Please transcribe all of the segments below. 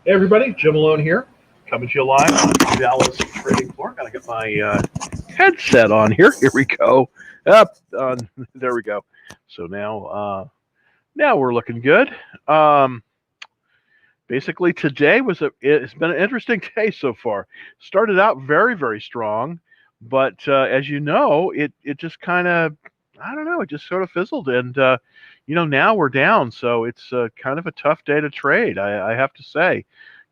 Hey everybody, Jim Malone here, coming to you live on the Dallas trading floor. Gotta get my headset on here. Here we go. Up, there we go. So now we're looking good. Um, Basically, today it's been an interesting day so far. Started out very strong, but as you know, it just kind of, I don't know, it just sort of fizzled, and now we're down. So it's kind of a tough day to trade. I have to say,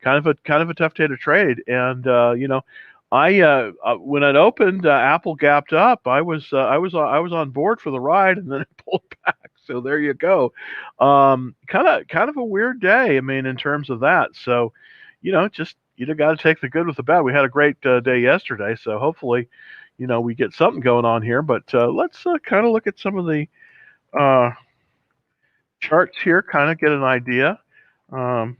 kind of a tough day to trade. And when it opened, Apple gapped up. I was on board for the ride, and then it pulled back. So there you go. Kind of a weird day. I mean, in terms of that. So, just you got to take the good with the bad. We had a great day yesterday, so hopefully, we get something going on here. But let's kind of look at some of the uh, charts here, kind of get an idea. Um,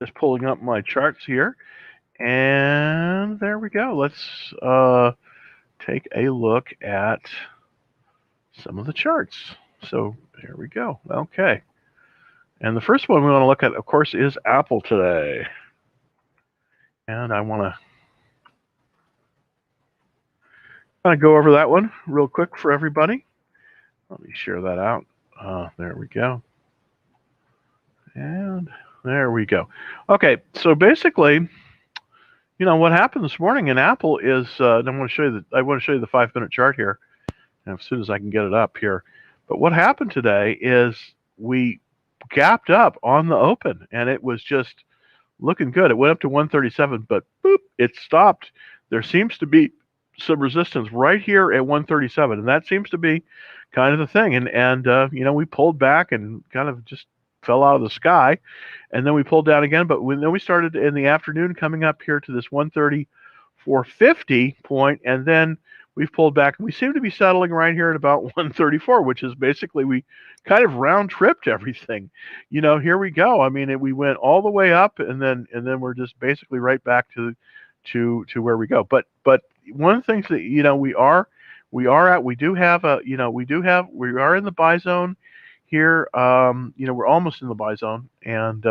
just pulling up my charts here, and there we go. Let's take a look at some of the charts. So here we go. Okay. And the first one we want to look at, of course, is Apple today. And I want to kind of go over that one real quick for everybody. Let me share that out. There we go. And there we go. Okay, so basically, what happened this morning in Apple is, I want to show you the 5-minute chart here, and as soon as I can get it up here. But what happened today is we gapped up on the open, and it was just looking good. It went up to 137, but boop, it stopped. There seems to be some resistance right here at 137, and that seems to be kind of the thing. And we pulled back and kind of just fell out of the sky, and then we pulled down again. But then we started in the afternoon coming up here to this 134.50 point, and then we've pulled back, and we seem to be settling right here at about 134, which is basically we kind of round tripped everything. Here we go. I mean, we went all the way up, and then we're just basically right back to where we go. But one of the things that we are in the buy zone here. We're almost in the buy zone, and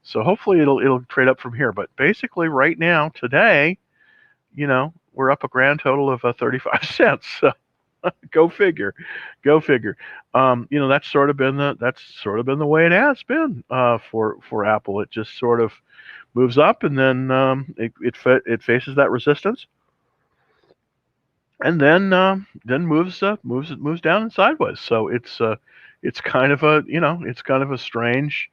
so hopefully it'll trade up from here. But basically, right now today, we're up a grand total of 35 cents. So go figure. That's sort of been the way it has been for Apple. It just sort of moves up, and then it faces that resistance, and then moves down and sideways. So it's kind of a strange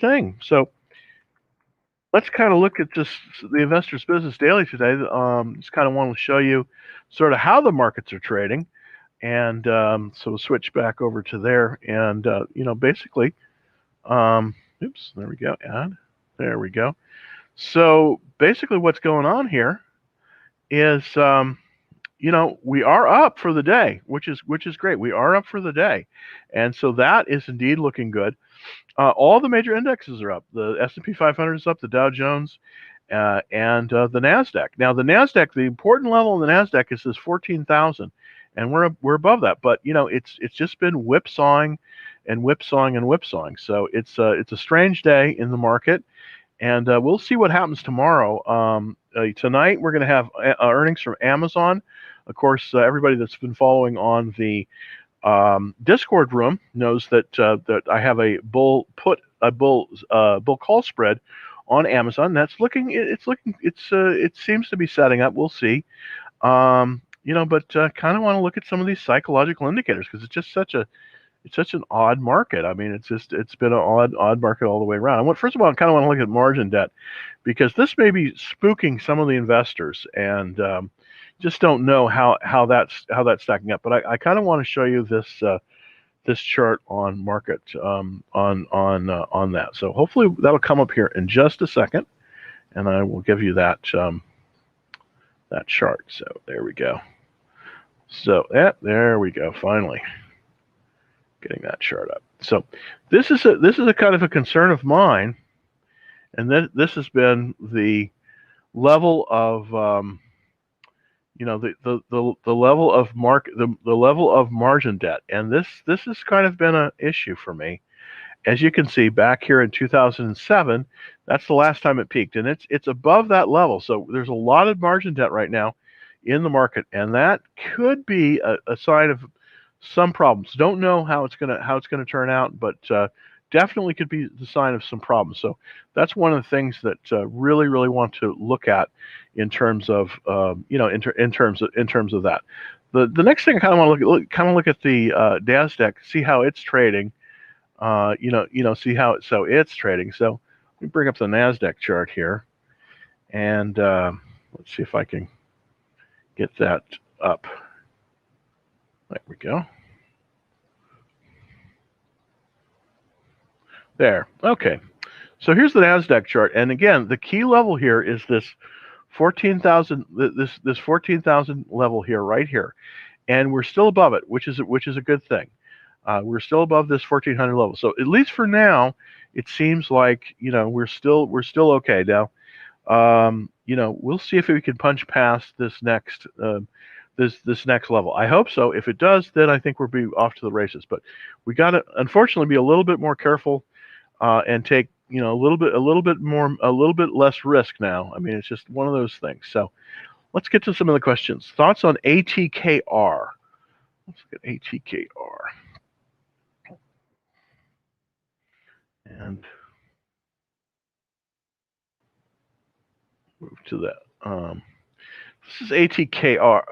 thing. So let's kind of look at the Investors Business Daily today. Just kind of want to show you sort of how the markets are trading, and so we'll switch back over to there, and basically, oops, there we go, and there we go. So basically, what's going on here is, we are up for the day, which is great. We are up for the day, and so that is indeed looking good. All the major indexes are up. The S&P 500 is up, the Dow Jones, and the Nasdaq. Now, the Nasdaq, the important level in the Nasdaq is this 14,000, and we're above that. But it's just been whipsawing and whipsawing and whipsawing. So it's a strange day in the market, and we'll see what happens tomorrow. Tonight we're going to have earnings from Amazon. Of course, everybody that's been following on the Discord room knows that I have a bull call spread on Amazon. It seems to be setting up. We'll see. But kind of want to look at some of these psychological indicators, because it's such an odd market. I mean, it's been an odd market all the way around. First of all, I kind of want to look at margin debt, because this may be spooking some of the investors, and just don't know how that's stacking up. But I kind of want to show you this chart on market on that. So hopefully that'll come up here in just a second, and I will give you that chart. So there we go. So there we go. Finally getting that chart up. So this is a kind of a concern of mine, and this has been the level of the level of the level of margin debt, and this has kind of been an issue for me. as you can see back here in 2007, that's the last time it peaked, and it's above that level. So there's a lot of margin debt right now in the market, and that could be a sign of some problems. Don't know how it's gonna turn out, but definitely could be the sign of some problems. So that's one of the things that really want to look at in terms of in terms of that. The next thing I kind of want to look at the Nasdaq, see how it's trading. See how it's trading. So let me bring up the Nasdaq chart here, and let's see if I can get that up. There we go. There. Okay. So here's the Nasdaq chart, and again, the key level here is this 14,000. This 14,000 level here, right here, and we're still above it, which is a good thing. We're still above this 1400 level. So at least for now, it seems like we're still okay. Now, we'll see if we can punch past this next this next level. I hope so. If it does, then I think we'll be off to the races. But we got to unfortunately be a little bit more careful and take a little bit less risk now. I mean, it's just one of those things. So let's get to some of the questions. Thoughts on ATKR? Let's look at ATKR. And move to that. This is ATKR.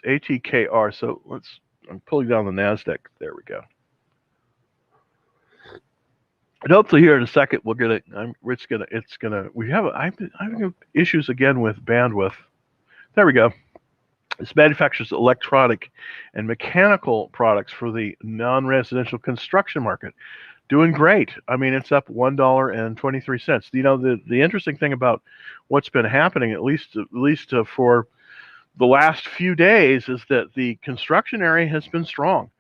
ATKR. So I'm pulling down the Nasdaq. There we go. And hopefully here in a second we'll get it. I'm having issues again with bandwidth. There we go. This manufactures electronic and mechanical products for the non-residential construction market. Doing great. I mean, it's up $1.23. The interesting thing about what's been happening, at least for the last few days, is that the construction area has been strong.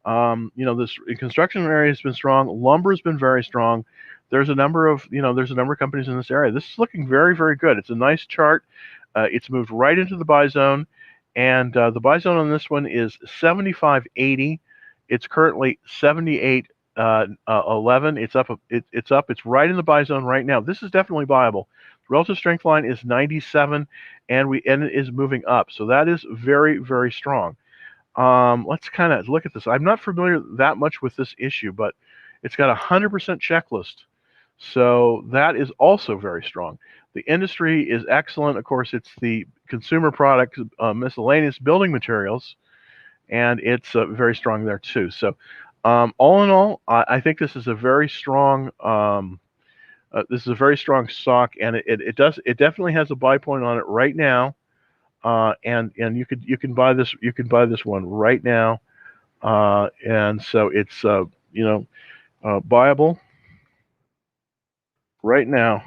This construction area has been strong. Lumber has been very strong. There's a number of companies in this area. This is looking very, very good. It's a nice chart. It's moved right into the buy zone, and the buy zone on this one is 75.80. It's currently 78.11. It's up. It's right in the buy zone right now. This is definitely buyable. Relative strength line is 97, and it is moving up. So that is very, very strong. Let's kind of look at this. I'm not familiar that much with this issue, but it's got a 100% checklist. So that is also very strong. The industry is excellent. Of course, it's the consumer products, miscellaneous building materials, and it's very strong there too. So all in all, I think this is a very strong stock, and it definitely has a buy point on it right now. And you can buy this one right now, and so it's buyable right now,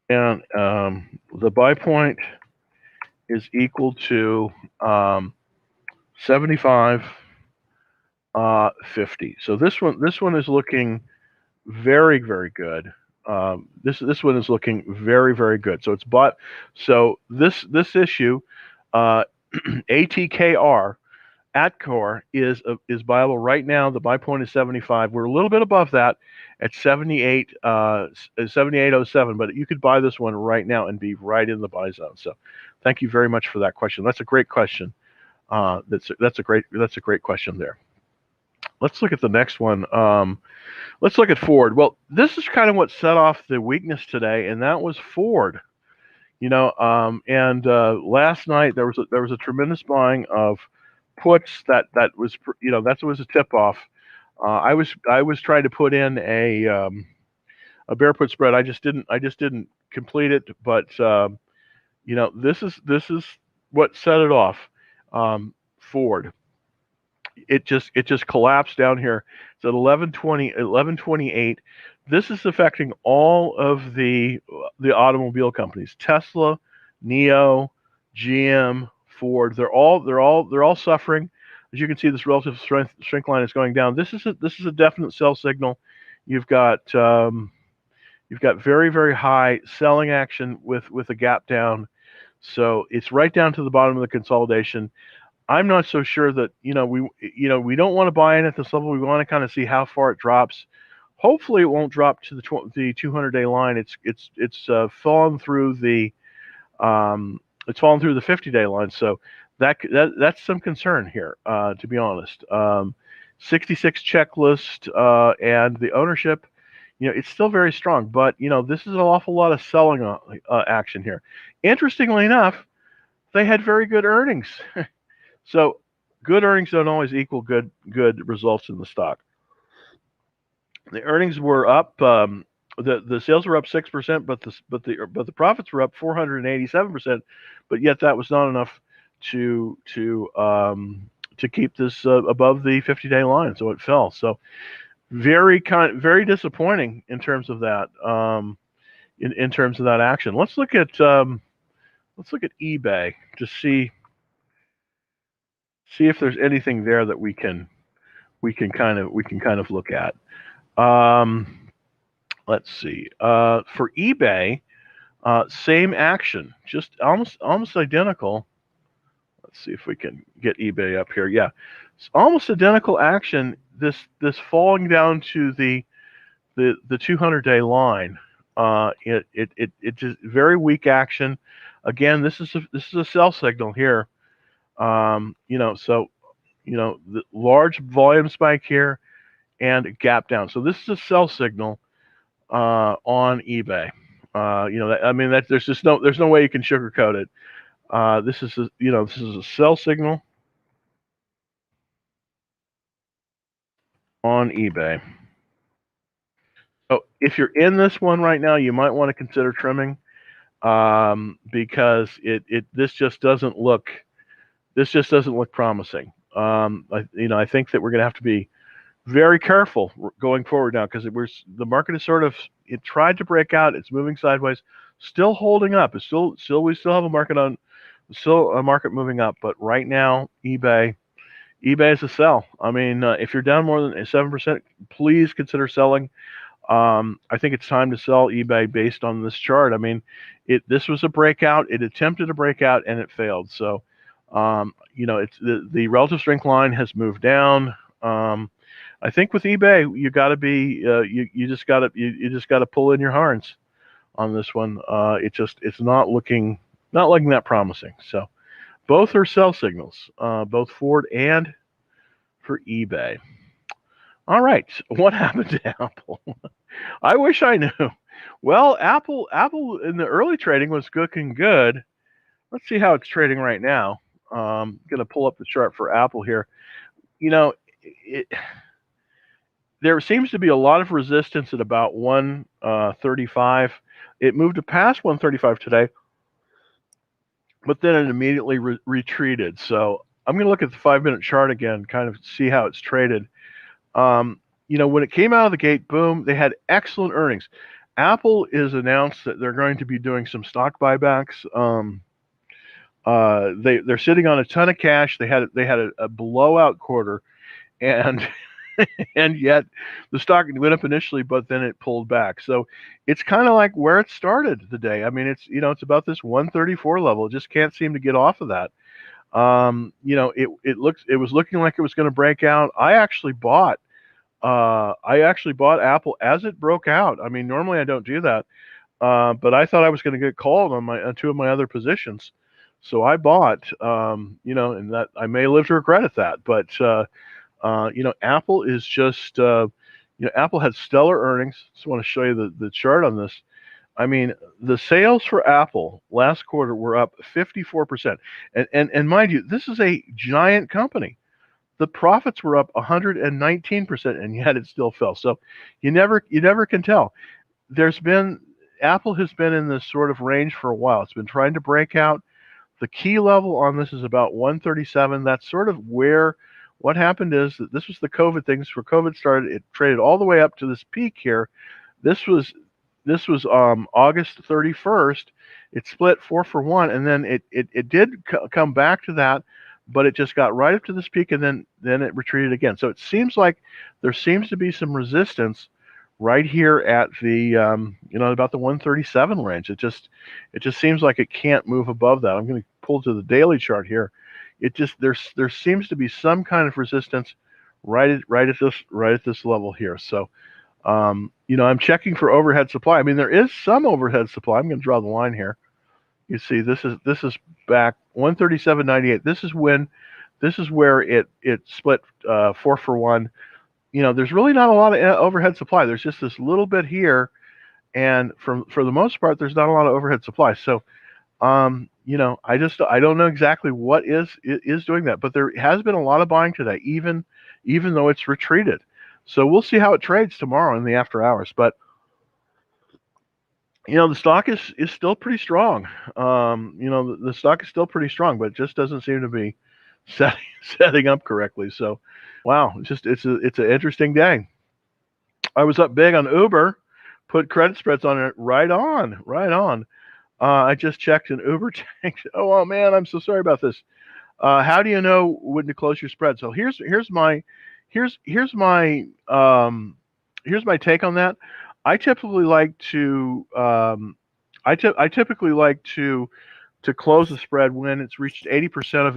and the buy point is equal to 75.50. So this one is looking very, very good. This one is looking very, very good. So it's bought. So this issue, ATKR at core is buyable right now. The buy point is 75. We're a little bit above that at 78.07. But you could buy this one right now and be right in the buy zone. So thank you very much for that question. That's a great question. That's a great question there. Let's look at the next one. Let's look at Ford. Well, this is kind of what set off the weakness today, and that was Ford. Last night there was a tremendous buying of puts that was a tip off. I was trying to put in a bear put spread. I just didn't complete it, but this is what set it off. Ford. It just collapsed down here. It's at 1128. This is affecting all of the automobile companies: Tesla, NIO, GM, Ford. They're all suffering. As you can see, this relative strength line is going down. This is a definite sell signal. You've got very, very high selling action with a gap down. So it's right down to the bottom of the consolidation. I'm not so sure that we don't want to buy in at this level. We want to kind of see how far it drops. Hopefully, it won't drop to the 200-day line. It's fallen through the 50-day line. So that's some concern here, to be honest. 66 checklist and the ownership, it's still very strong. But this is an awful lot of selling action here. Interestingly enough, they had very good earnings. So good earnings don't always equal good results in the stock. The earnings were up. The sales were up 6%, but the profits were up 487%. But yet that was not enough to keep this above the 50-day line, so it fell. So very disappointing in terms of that. In terms of that action, let's look at eBay to see if there's anything there that we can kind of look at. Let's see. For eBay, same action, just almost identical. Let's see if we can get eBay up here. Yeah, it's almost identical action. This falling down to the 200-day line. It just very weak action. Again, this is a sell signal here. So the large volume spike here and gap down. So this is a sell signal on eBay. There's no way you can sugarcoat it. This is a sell signal on eBay. So if you're in this one right now, you might want to consider trimming because this just doesn't look promising. I think that we're going to have to be very careful going forward now because the market is it tried to break out. It's moving sideways, still holding up. We still have a market moving up, but right now eBay is a sell. I mean, if you're down more than 7%, please consider selling. I think it's time to sell eBay based on this chart. I mean, this was a breakout. It attempted a breakout and it failed. So, it's the relative strength line has moved down. I think with eBay, you got to be you just got to pull in your horns on this one. It's not looking that promising. So, both are sell signals, both Ford and for eBay. All right, what happened to Apple? I wish I knew. Well, Apple in the early trading was looking good. Let's see how it's trading right now. Going to pull up the chart for Apple here. There seems to be a lot of resistance at about 135. It moved past 135 today, but then it immediately retreated. So I'm going to look at the 5-minute chart again, kind of see how it's traded. When it came out of the gate, boom, they had excellent earnings. Apple is announced that they're going to be doing some stock buybacks. They're sitting on a ton of cash. They had a blowout quarter, and and yet the stock went up initially, but then it pulled back. So it's kind of like where it started the day. I mean, it's about this 134 level. It just can't seem to get off of that. It was looking like it was going to break out. I actually bought Apple as it broke out. I mean, normally I don't do that, but I thought I was going to get called on two of my other positions, so I bought. And that I may live to regret that. But Apple is just Apple had stellar earnings. Just want to show you the chart on this. I mean, the sales for Apple last quarter were up 54%, and mind you, this is a giant company. The profits were up 119%, and yet it still fell. So you never can tell. Apple has been in this sort of range for a while. It's been trying to break out. The key level on this is about 137. That's sort of where what happened is that this was the COVID thing. So where COVID started, it traded all the way up to this peak here. This was August 31st. It split 4 for 1, and then it did come back to that, but it just got right up to this peak, and then it retreated again. So it seems like there seems to be some resistance right here at the about the 137 range. It just seems like it can't move above that. I'm going to pull to the daily chart here. it just there seems to be some kind of resistance right at this level here. So I'm checking for overhead supply. I mean, there is some overhead supply. I'm going to draw the line here. You see, this is back 137.98. This is where it split 4-for-1. There's really not a lot of overhead supply. There's just this little bit here, and for the most part, there's not a lot of overhead supply. So, I don't know exactly what is doing that, but there has been a lot of buying today, even though it's retreated. So we'll see how it trades tomorrow in the after hours. But the stock is still pretty strong. The stock is still pretty strong, but it just doesn't seem to be setting up correctly. So, wow, it's an interesting day. I was up big on Uber, put credit spreads on it right on. I just checked an Uber tanked. Oh man, I'm so sorry about this. How do you know when to close your spread? So here's my take on that. I typically like to close the spread when it's reached 80%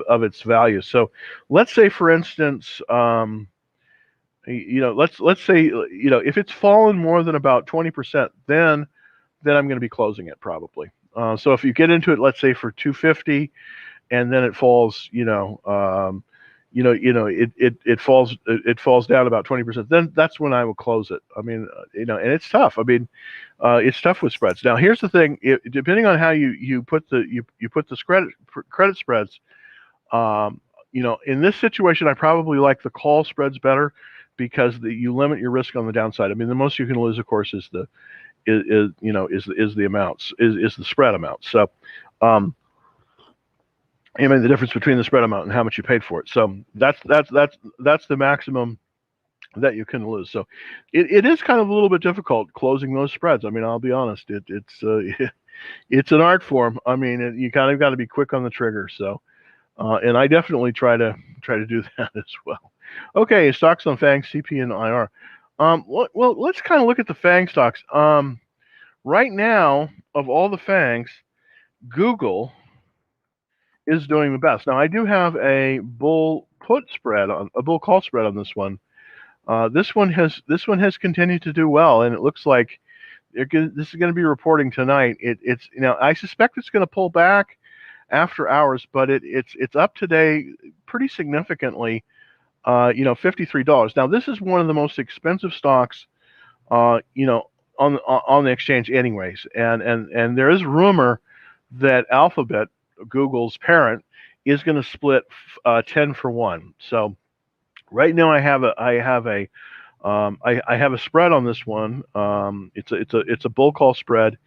of its value. So let's say, for instance, let's say if it's fallen more than about 20%, then I'm going to be closing it probably. So if you get into it, let's say for 250, and then it falls, it falls down about 20%, then that's when I will close it. I mean, and it's tough. I mean, it's tough with spreads. Now, here's the thing: depending on how you put the credit spreads, in this situation, I probably like the call spreads better because you limit your risk on the downside. I mean, the most you can lose, of course, is the amounts, is the spread amount. So, the difference between the spread amount and how much you paid for it. So that's the maximum that you can lose. So it is kind of a little bit difficult closing those spreads. I mean, I'll be honest, it's an art form. I mean, you kind of got to be quick on the trigger. So, and I definitely try to do that as well. Okay, stocks on FANG, CP, and IR. Well, let's kind of look at the FANG stocks. Right now, of all the FANGs, Google is doing the best. Now, I do have a bull call spread on this one. This one has continued to do well, and it looks like this is going to be reporting tonight. It's I suspect it's going to pull back after hours, but it's up today pretty significantly. $53. Now, this is one of the most expensive stocks, on the exchange, anyways. And there is rumor that Alphabet, Google's parent, is going to split 10-for-1. So right now I have a spread on this one. It's a bull call spread,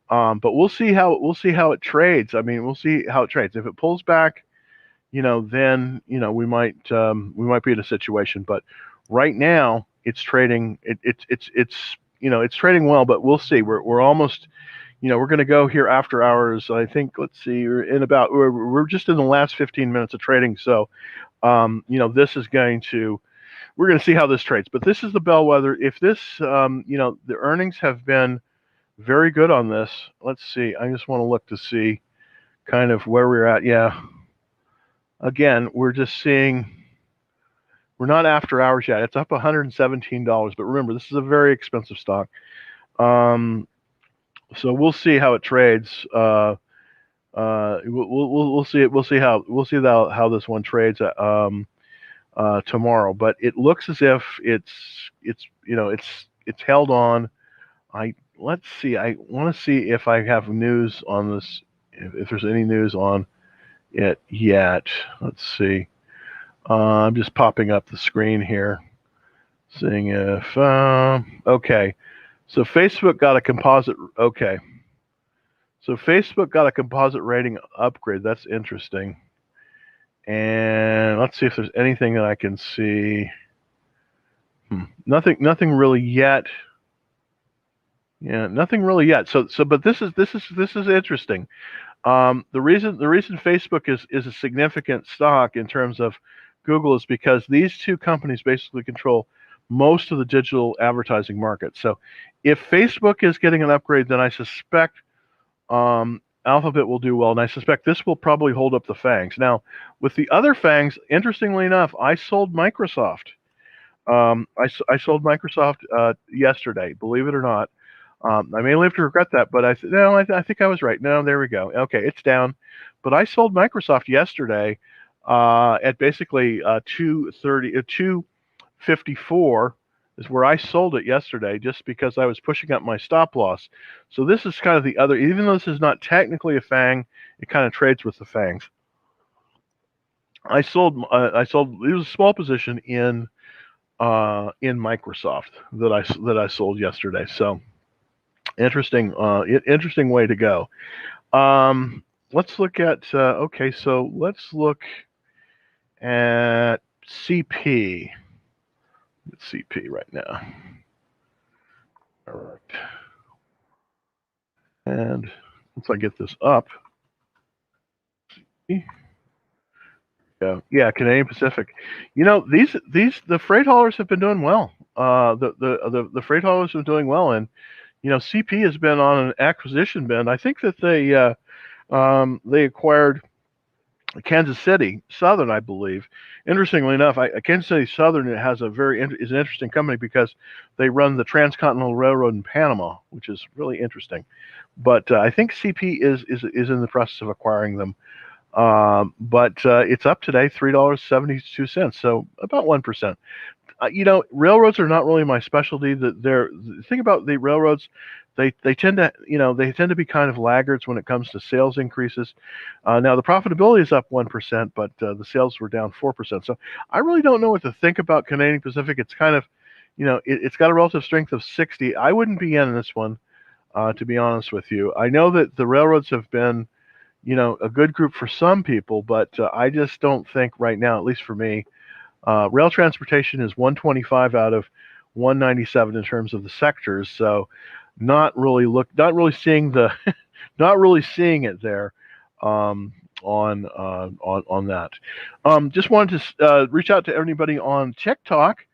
but we'll see how it trades. I mean, we'll see how it trades. If it pulls back, then we might be in a situation. But right now it's trading. It's trading well, but we'll see. We're almost. We're going to go here after hours. I think, let's see, we're just in the last 15 minutes of trading. So, this is we're going to see how this trades. But this is the bellwether. If this, the earnings have been very good on this. Let's see. I just want to look to see kind of where we're at. Yeah. Again, we're just seeing, we're not after hours yet. It's up $117. But remember, this is a very expensive stock. So we'll see how it trades. We'll see it. We'll see how this one trades tomorrow. But it looks as if it's held on. Let's see. I want to see if I have news on this. If there's any news on it yet. Let's see. I'm just popping up the screen here, seeing if okay. So Facebook got a composite. Okay. So Facebook got a composite rating upgrade. That's interesting. And let's see if there's anything that I can see. Nothing really yet. Yeah, nothing really yet. But this is interesting. The reason Facebook is a significant stock in terms of Google is because these two companies basically control most of the digital advertising market. So if Facebook is getting an upgrade, then I suspect Alphabet will do well, and I suspect this will probably hold up the FANGs. Now, with the other FANGs, interestingly enough, I sold Microsoft. I sold Microsoft yesterday, believe it or not. I may live to regret that, but I think I was right. No, there we go. Okay, it's down, but I sold Microsoft yesterday at basically 254 is where I sold it yesterday, just because I was pushing up my stop loss. So this is kind of the other. Even though this is not technically a FANG, it kind of trades with the FANGs. I sold. It was a small position in Microsoft that I sold yesterday. So interesting way to go. Let's look at okay, so let's look at CP. It's CP right now. All right, and once I get this up, yeah, Canadian Pacific. You know, the freight haulers have been doing well. The freight haulers have been doing well, and you know, CP has been on an acquisition bend. I think that they acquired Kansas City Southern, I believe. Interestingly enough, Kansas City Southern is an interesting company because they run the Transcontinental Railroad in Panama, which is really interesting. But I think CP is in the process of acquiring them. But it's up today, $3.72, so about 1%. You know, railroads are not really my specialty. The thing about the railroads, they tend to be kind of laggards when it comes to sales increases. Now the profitability is up 1%, but the sales were down 4%. So I really don't know what to think about Canadian Pacific. It's kind of, you know, it's got a relative strength of 60. I wouldn't be in this one, to be honest with you. I know that the railroads have been, you know, a good group for some people, but I just don't think right now, at least for me, rail transportation is 125 out of 197 in terms of the sectors. So not really seeing not really seeing it there on that. Just wanted to reach out to everybody on TikTok,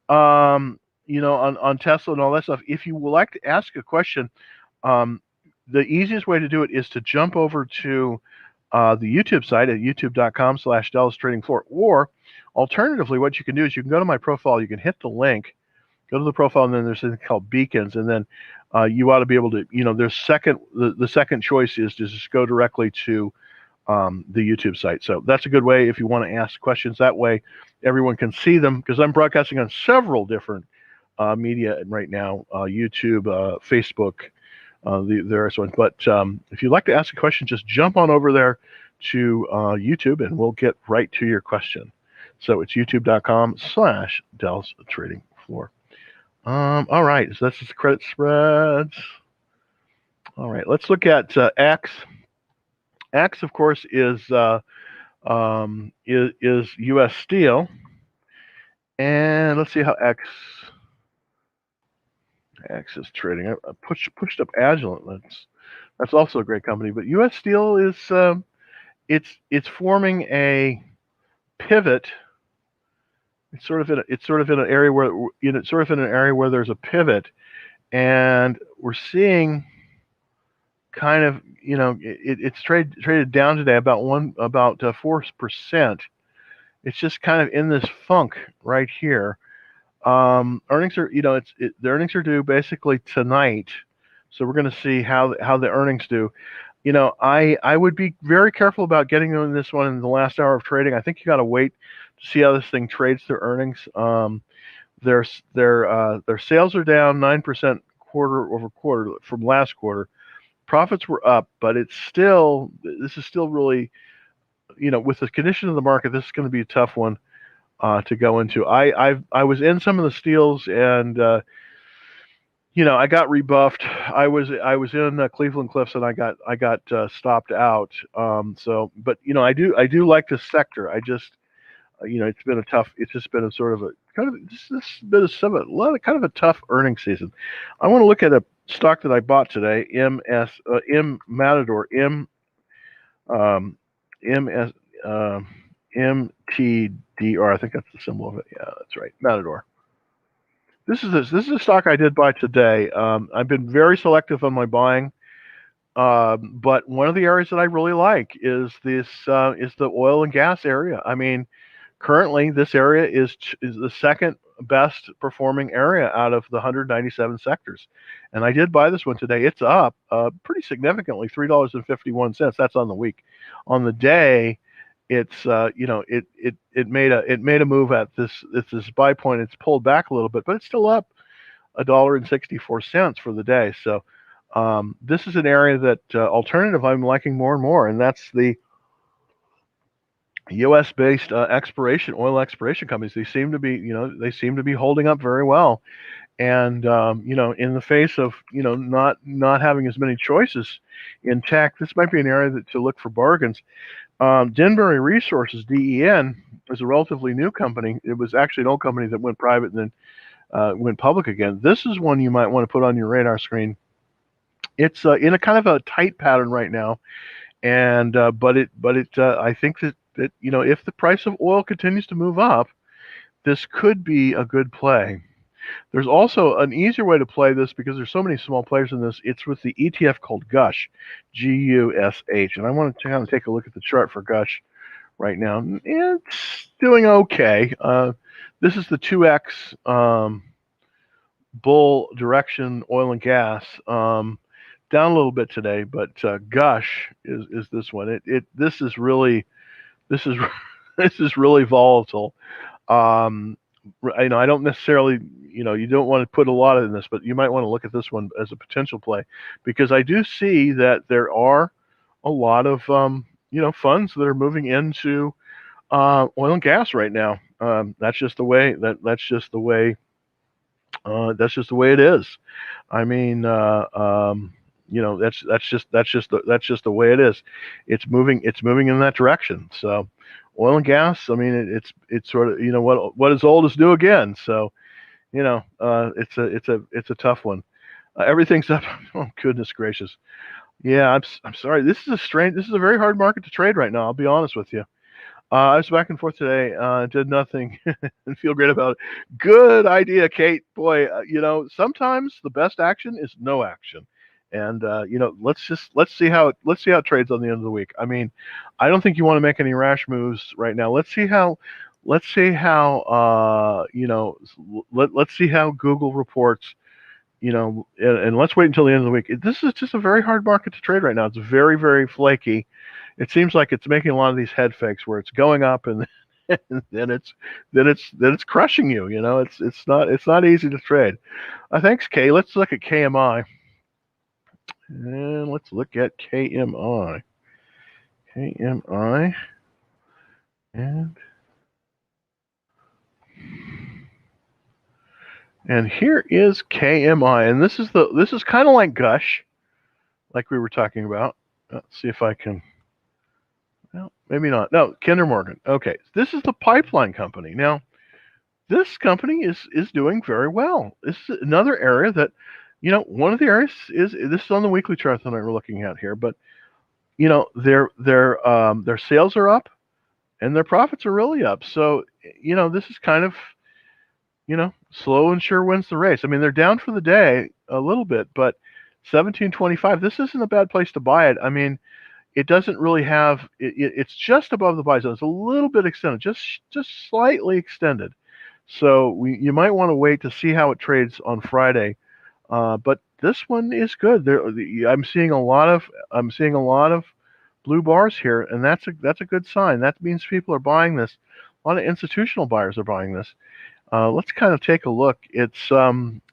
you know, on Tesla and all that stuff. If you would like to ask a question, the easiest way to do it is to jump over to the YouTube site at youtube.com/DallasTradingFloor, or alternatively, what you can do is you can go to my profile, you can hit the link, go to the profile, and then there's something called beacons, and then you ought to be able to, you know, the second choice is to just go directly to the YouTube site. So that's a good way if you want to ask questions. That way everyone can see them, because I'm broadcasting on several different media right now, YouTube, Facebook, the various ones. But if you'd like to ask a question, just jump on over there to YouTube and we'll get right to your question. So it's youtube.com/DallasTradingFloor. All right, so that's the credit spreads. All right, let's look at X. X, of course, is U.S. Steel, and let's see how X is trading. I pushed up Agilent. That's also a great company. But U.S. Steel is it's forming a pivot. It's sort of in an area where, you know, there's a pivot, and we're seeing kind of, you know, it's traded down today about 4%. It's just kind of in this funk right here. Earnings are, you know, the earnings are due basically tonight, so we're going to see how the earnings do. You know, I would be very careful about getting in this one in the last hour of trading. I think you got to wait to see how this thing trades their earnings. Their sales are down 9% quarter over quarter from last quarter. Profits were up, but this is still really, you know, with the condition of the market, this is going to be a tough one to go into. I was in some of the steels, and you know, I got rebuffed. I was in Cleveland Cliffs, and I got stopped out. But you know, I do like this sector. I just, you know, it's just been a sort of a kind of kind of a tough earnings season. I want to look at a stock that I bought today, Matador, MTDR. I think that's the symbol of it. Yeah, that's right, Matador. This is a stock I did buy today. I've been very selective on my buying. But one of the areas that I really like is is the oil and gas area. I mean, currently this area is the second best performing area out of the 197 sectors. And I did buy this one today. It's up pretty significantly, $3.51. That's on the week. On the day, it's it made a move at this buy point. It's pulled back a little bit, but it's still up $1.64 for the day. So this is an area that alternative I'm liking more and more, and that's the U.S. based oil exploration companies. They seem to be holding up very well. And in the face of not having as many choices in tech, this might be an area to look for bargains. Denbury Resources (DEN) is a relatively new company. It was actually an old company that went private and then went public again. This is one you might want to put on your radar screen. It's in a kind of a tight pattern right now, and I think that if the price of oil continues to move up, this could be a good play. There's also an easier way to play this because there's so many small players in this. It's with the ETF called Gush, Gush, and I want to kind of take a look at the chart for Gush right now. It's doing okay. This is the 2x bull direction oil and gas. Down a little bit today, but Gush is this one. This is really this is this is really volatile. I don't necessarily, you don't want to put a lot in this, but you might want to look at this one as a potential play because I do see that there are a lot of funds that are moving into oil and gas right now. That's just the way it is. I mean, that's just the way it is. It's moving in that direction. So oil and gas, I mean, it's sort of, what is old is new again. So it's a tough one. Everything's up. Oh goodness gracious. Yeah, I'm sorry. This is a very hard market to trade right now. I'll be honest with you. I was back and forth today, did nothing, and feel great about it. Good idea, Kate. Boy, sometimes the best action is no action, and let's see how it trades on the end of the week. I mean, I don't think you want to make any rash moves right now. Let's see how let's see how Google reports. And let's wait until the end of the week. This is just a very hard market to trade right now. It's very, very flaky. It seems like it's making a lot of these head fakes where it's going up and then it's crushing you. It's not easy to trade. Thanks, Kay. Let's look at KMI. And let's look at KMI. KMI. And here is KMI, and this is kind of like Gush, like we were talking about. Let's see if I can. Well, maybe not. No, Kinder Morgan. Okay, this is the pipeline company. Now, this company is doing very well. This is another area that, one of the areas is this is on the weekly chart that we're looking at here, but their sales are up, and their profits are really up. So this is kind of slow and sure wins the race. I mean, they're down for the day a little bit, but 1725. This isn't a bad place to buy it. I mean, it doesn't really have. It's just above the buy zone. It's a little bit extended, just slightly extended. So you might want to wait to see how it trades on Friday. But this one is good. I'm seeing a lot of blue bars here, and that's a good sign. That means people are buying this. A lot of institutional buyers are buying this. Let's kind of take a look. It's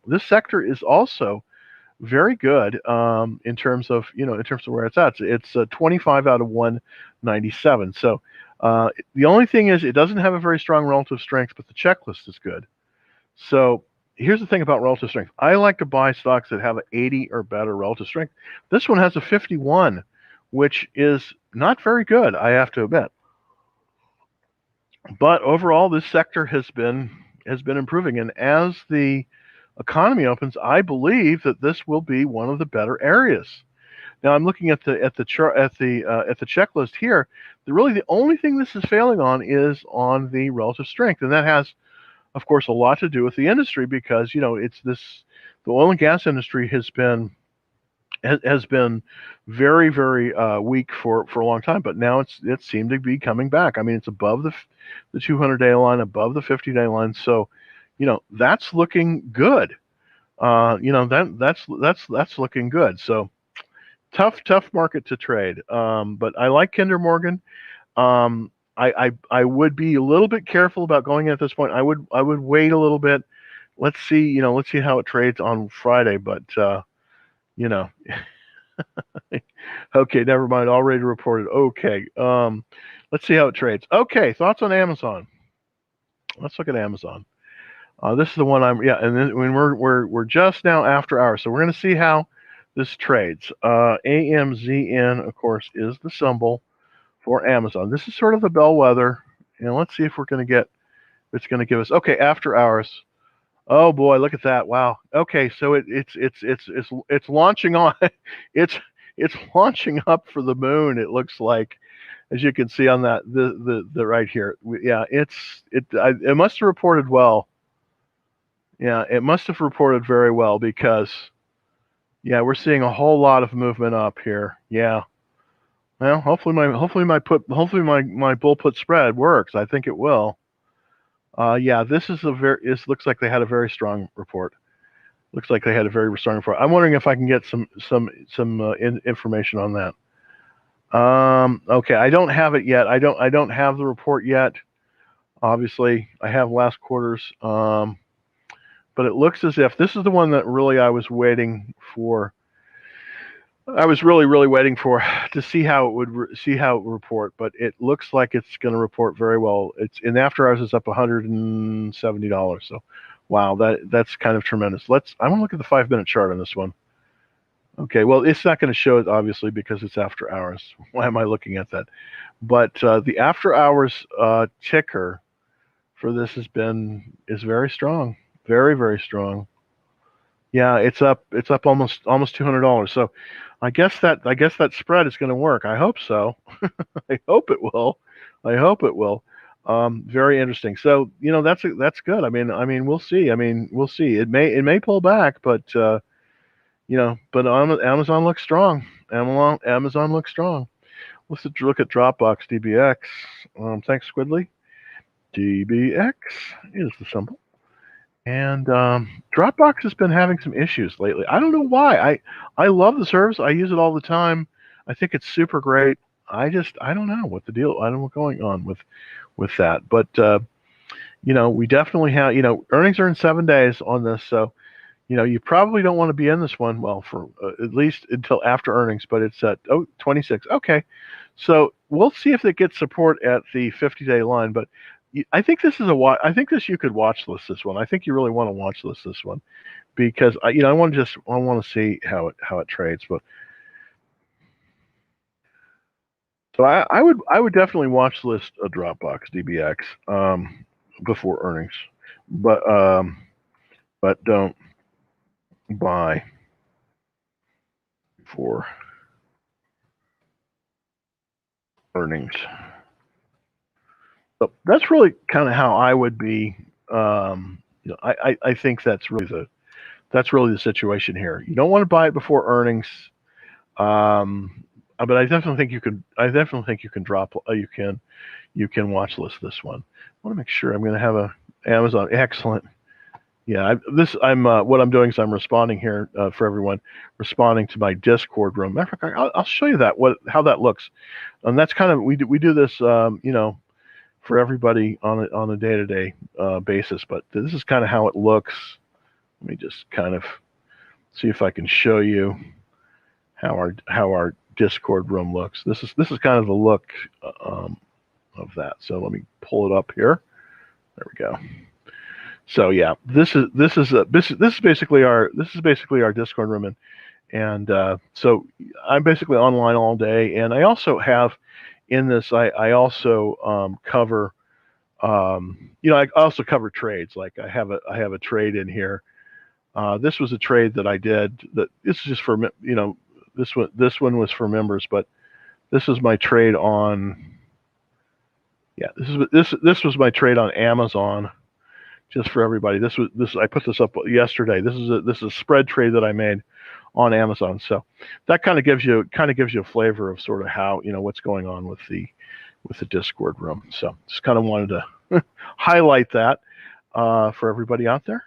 this sector is also very good in terms of where it's at. It's 25 out of 197. So the only thing is it doesn't have a very strong relative strength, but the checklist is good. So here's the thing about relative strength. I like to buy stocks that have an 80 or better relative strength. This one has a 51, which is not very good, I have to admit. But overall, this sector has been improving, and as the economy opens, I believe that this will be one of the better areas. Now I'm looking at the chart at the checklist here. The only thing this is failing on is on the relative strength, and that has, of course, a lot to do with the industry because the oil and gas industry has been has been very, very weak for a long time, but now it seemed to be coming back. I mean, it's above the 200-day line, above the 50-day line, so that's looking good. That's looking good. So tough market to trade. But I like Kinder Morgan. I would be a little bit careful about going in at this point. I would wait a little bit. Let's see how it trades on Friday. But you know, okay, never mind. Already reported. Okay, let's see how it trades. Okay, thoughts on Amazon. Let's look at Amazon. This is the one and then when we're just now after hours, so we're going to see how this trades. AMZN, of course, is the symbol for Amazon. This is sort of the bellwether, and let's see if we're going to get. It's going to give us okay after hours. Oh boy, look at that! Wow. Okay, so it's launching on. it's launching up for the moon. It looks like, as you can see on that the right here. Yeah, it must have reported well. Yeah, it must have reported very well because, yeah, we're seeing a whole lot of movement up here. Yeah. Well, hopefully my bull put spread works. I think it will. Yeah, this looks like they had a very strong report. Looks like they had a very strong report. I'm wondering if I can get some information on that. Okay, I don't have it yet. I don't have the report yet. Obviously, I have last quarter's. But it looks as if this is the one that really I was waiting for. I was really waiting for to see how it would report, but it looks like it's going to report very well. It's in after hours, it's up $170. So, wow, that's kind of tremendous. I want to look at the 5-minute chart on this one. Okay, well, it's not going to show it obviously because it's after hours. Why am I looking at that? But the after hours ticker for this is very strong, very strong. Yeah, it's up almost $200. So I guess that spread is going to work. I hope so. I hope it will. Very interesting. So that's good. I mean we'll see. We'll see. It may pull back, but but Amazon looks strong. Amazon looks strong. Let's look at Dropbox DBX. Thanks, Squidly. DBX is the symbol. And Dropbox has been having some issues lately. I don't know why. I love the service. I use it all the time. I think it's super great. I don't know what the deal. I don't know what's going on with that. But we definitely have. Earnings are in 7 days on this, so you probably don't want to be in this one. Well, for at least until after earnings. But it's at 26. Okay, so we'll see if it gets support at the 50-day line. But I think this is you could watch list this one. I think you really want to watch list this one because I want to see how it trades. But so I would definitely watch list a Dropbox DBX before earnings, but don't buy for earnings. So that's really kind of how I would be. I think that's really the situation here. You don't want to buy it before earnings, but I definitely think you can. You can watch list this one. I want to make sure I'm going to have a Amazon. Excellent. Yeah, what I'm doing is I'm responding here for everyone, responding to my Discord room. Matter of fact, I'll show you how that looks, and that's kind of we do this, for everybody on a day-to-day basis. But this is kind of how it looks. Let me just kind of see if I can show you how our Discord room looks. This is kind of the look of that. So let me pull it up here. There we go. So yeah, this is basically our Discord room, and so I'm basically online all day, and I also have in this I also cover I also cover trades. Like I have a trade in here. This was a trade that I did. This is just for this one was for members, but this is my trade on. Yeah, this was my trade on Amazon. just for everybody. I put this up yesterday. This is a spread trade that I made on Amazon. So that kind of gives you a flavor of sort of how, what's going on with the Discord room. So just kind of wanted to highlight that for everybody out there.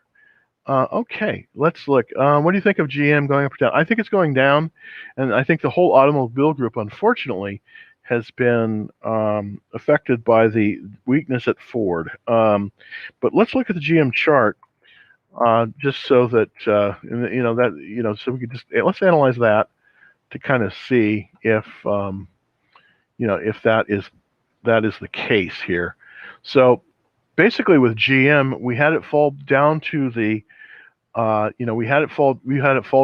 Okay, let's look. What do you think of GM going up or down? I think it's going down, and I think the whole automobile group, unfortunately, has been affected by the weakness at Ford. But let's look at the GM chart, just so that so we could just let's analyze that to kind of see if if that is the case here. So basically, with GM, we had it fall down to the we had it fall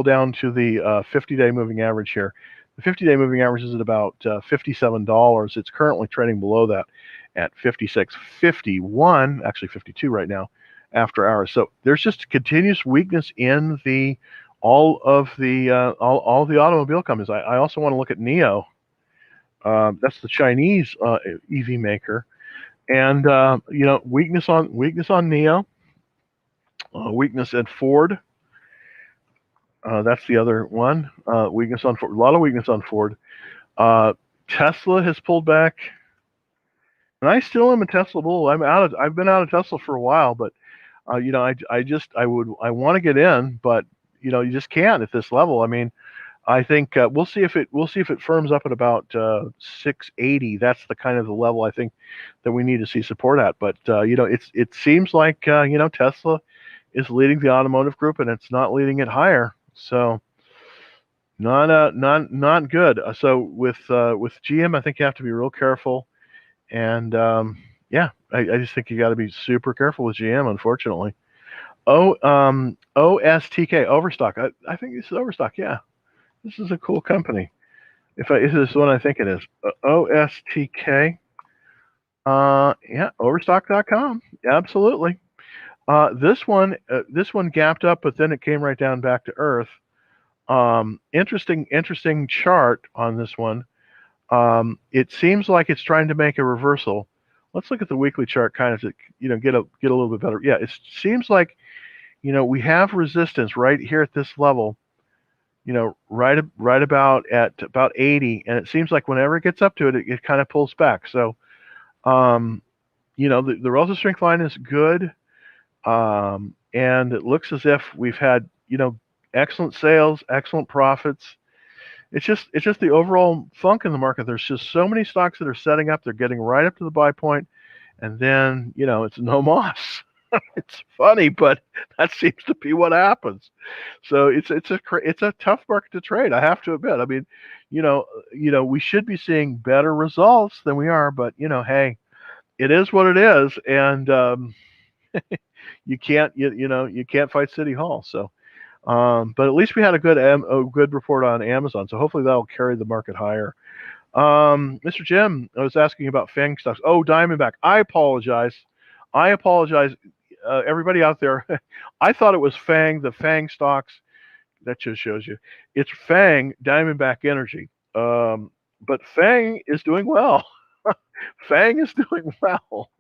down to the 50-day moving average here. The 50-day moving average is at about $57. It's currently trading below that at 56.51, actually 52 right now, after hours. So there's just continuous weakness in all the automobile companies. I also want to look at NIO. That's the Chinese EV maker, and weakness on NIO. Weakness at Ford. That's the other one. Weakness on Ford. A lot of weakness on Ford. Tesla has pulled back, and I still am a Tesla bull. I've been out of Tesla for a while, but I want to get in, but you just can't at this level. I mean, I think we'll see if it firms up at about 680. That's the kind of the level I think that we need to see support at. But it seems like Tesla is leading the automotive group, and it's not leading it higher. So not good. So with GM, I think you have to be real careful, and I just think you got to be super careful with GM, unfortunately. OSTK, Overstock. I think this is Overstock. Yeah, this is a cool company. This is the one I think it is. OSTK. Overstock.com. Absolutely. This one gapped up, but then it came right down back to earth. Interesting chart on this one. It seems like it's trying to make a reversal. Let's look at the weekly chart, kind of to get a little bit better. Yeah, it seems like we have resistance right here at this level. Right about at about 80, and it seems like whenever it gets up to it, it kind of pulls back. So, the relative strength line is good. And it looks as if we've had, excellent sales, excellent profits. It's just the overall funk in the market. There's just so many stocks that are setting up. They're getting right up to the buy point, and then, it's no moss. It's funny, but that seems to be what happens. So it's a tough market to trade, I have to admit. I mean, we should be seeing better results than we are, but hey, it is what it is, and you can't fight City Hall. So, but at least we had a good report on Amazon. So hopefully that'll carry the market higher. Mr. Jim, I was asking about FANG stocks. Oh, Diamondback. I apologize. Everybody out there. I thought it was FANG, the FANG stocks. That just shows you. It's FANG, Diamondback Energy. But FANG is doing well. FANG is doing well.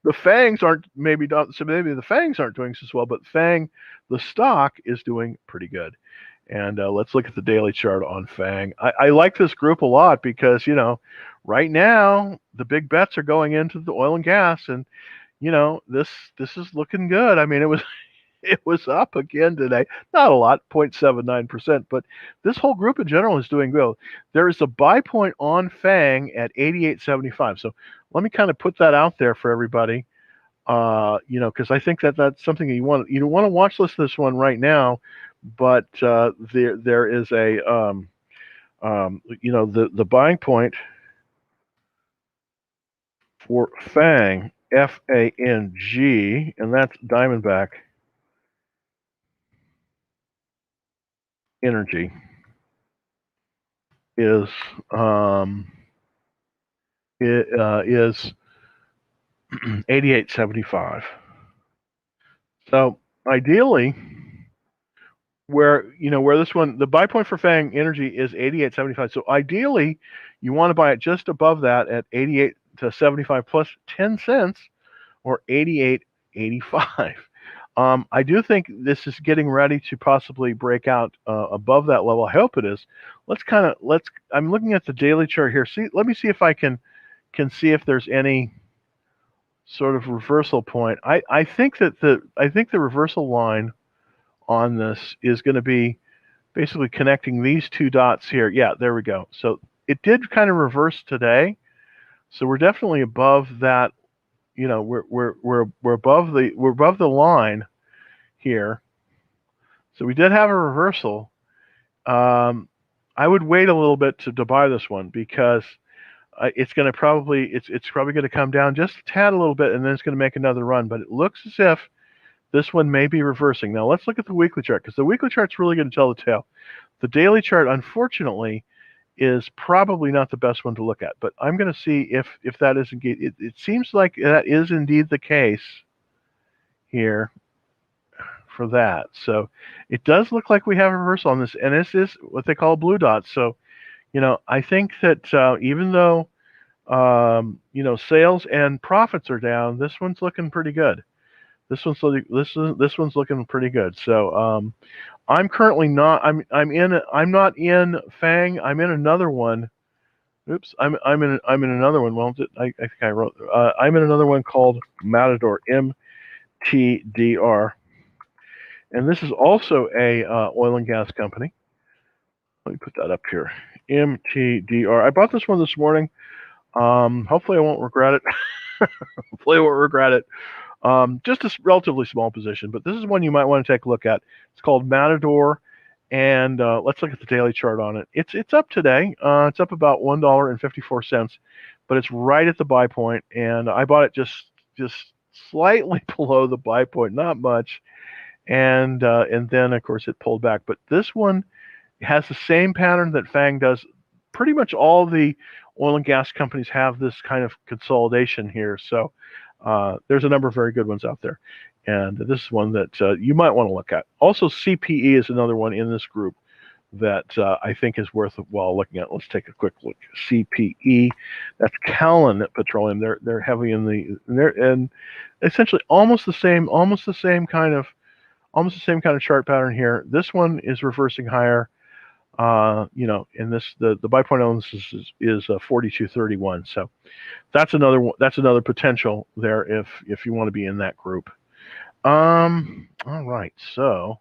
The FANGs aren't maybe the FANGs aren't doing so well, but FANG, the stock, is doing pretty good. And let's look at the daily chart on FANG. I like this group a lot because right now the big bets are going into the oil and gas, and this is looking good. I mean, it was up again today. Not a lot, 0.79%, but this whole group in general is doing well. There is a buy point on FANG at 88.75. So let me kind of put that out there for everybody, because I think that's something you want to watch list this one right now, but there is a the buying point for FANG, FANG, and that's Diamondback Energy, is 88.75. So ideally, where this one, the buy point for FANG Energy is 88.75. So ideally, you want to buy it just above that at 88 to 75 plus 10 cents, or 88 85. I do think this is getting ready to possibly break out above that level. I hope it is. I'm looking at the daily chart here. Let me see if I can see if there's any sort of reversal point. I think the reversal line on this is going to be basically connecting these two dots here. Yeah, there we go. So it did kind of reverse today. So we're definitely above that. You know, we're above the line here. So we did have a reversal. I would wait a little bit to buy this one because it's probably going to come down just a tad a little bit, and then it's going to make another run. But it looks as if this one may be reversing. Now let's look at the weekly chart, because the weekly chart's really going to tell the tale. The daily chart, unfortunately, is probably not the best one to look at. But I'm going to see if that is indeed. It seems like that is indeed the case here for that. So it does look like we have a reversal on this, and this is what they call a blue dot. So, you know, I think that even though you know, sales and profits are down, this one's looking pretty good. This one's looking pretty good. So I'm currently not. I'm not in FANG. I'm in another one. Oops. I'm in another one. Well, I think I wrote. I'm in another one called Matador, MTDR, and this is also a oil and gas company. Let me put that up here. MTDR. I bought this one this morning. Hopefully I won't regret it. Hopefully I won't regret it. Just a relatively small position, but this is one you might want to take a look at. It's called Matador, and let's look at the daily chart on it. It's up today. It's up about $1.54, but it's right at the buy point, and I bought it just slightly below the buy point, not much, and then of course it pulled back. But this one has the same pattern that FANG does. Pretty much all the oil and gas companies have this kind of consolidation here. So there's a number of very good ones out there. And this is one that you might want to look at. Also, CPE is another one in this group that I think is worthwhile looking at. Let's take a quick look. CPE, that's Callan Petroleum. They're heavy and essentially almost the same kind of chart pattern here. This one is reversing higher. You know, in this the buy point on this is 42.31. So that's another potential there if you want to be in that group. All right. So